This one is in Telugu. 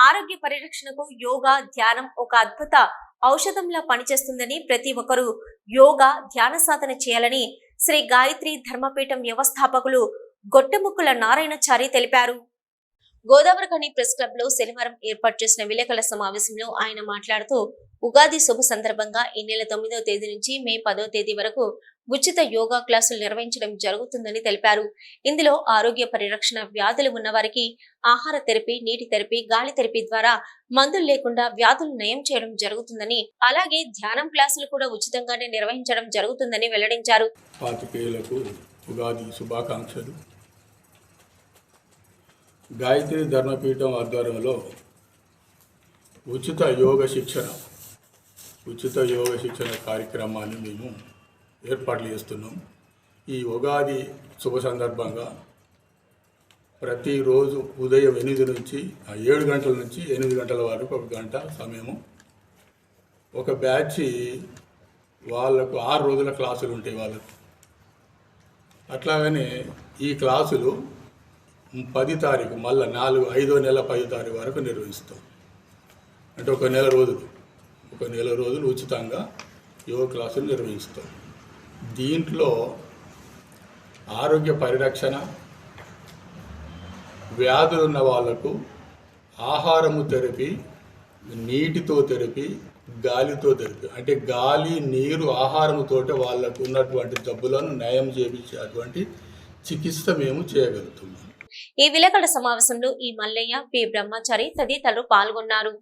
ఆరోగ్య పరిరక్షణకు యోగా ధ్యానం ఒక అద్భుత ఔషధంలా పనిచేస్తుందని ప్రతి ఒక్కరూ యోగా ధ్యాన సాధన చేయాలని శ్రీ గాయత్రి ధర్మపీఠం వ్యవస్థాపకులు గొట్టెముక్కుల నారాయణచారి తెలిపారు. గోదావరిఖని ప్రెస్ క్లబ్ లో శనివారం ఏర్పాటు చేసిన విలేకరుల సమావేశంలో ఆయన మాట్లాడుతూ ఉగాది శుభ సందర్భంగా ఈ నెల 9వ తేదీ నుంచి మే 10వ తేదీ వరకు ఉచిత యోగా క్లాసులు నిర్వహించడం జరుగుతుందని తెలిపారు. ఇందులో ఆరోగ్య పరిరక్షణ వ్యాధులు ఉన్నవారికి ఆహార థెరపీ, నీటి థెరపీ, గాలి థెరపీ ద్వారా మందులు లేకుండా వ్యాధులు నయం చేయడం జరుగుతుందని, అలాగే ధ్యానం క్లాసులు కూడా ఉచితంగానే నిర్వహించడం జరుగుతుందని వెల్లడించారు. గాయత్రి ధర్మపీఠం ఆధ్వర్యంలో ఉచిత యోగ శిక్షణ కార్యక్రమాన్ని మేము ఏర్పాట్లు చేస్తున్నాం. ఈ ఉగాది శుభ సందర్భంగా ప్రతిరోజు ఉదయం 8 నుంచి 7 గంటల నుంచి 8 గంటల వరకు 1 గంట సమయము ఒక బ్యాచ్ వాళ్ళకు 6 రోజుల క్లాసులు ఉంటాయి వాళ్ళకు. అట్లాగనే ఈ క్లాసులు 10 తారీఖు మళ్ళీ 5వ నెల 10వ తారీఖు వరకు నిర్వహిస్తాం. అంటే ఒక నెల రోజులు ఉచితంగా యోగా క్లాసులు నిర్వహిస్తాం. దీంట్లో ఆరోగ్య పరిరక్షణ, వ్యాధులు ఉన్న వాళ్లకు ఆహారము థెరపీ, నీటితో థెరపీ, గాలితో థెరపీ, అంటే గాలి, నీరు, ఆహారముతో వాళ్ళకు ఉన్నటువంటి జబ్బులను నయం చేయించేటువంటి చికిత్స మేము చేయగలుగుతున్నాం. ఈ విలేకరుల సమావేశంలో ఈ మల్లయ్య, పి బ్రహ్మచారి తదితరులు పాల్గొన్నారు.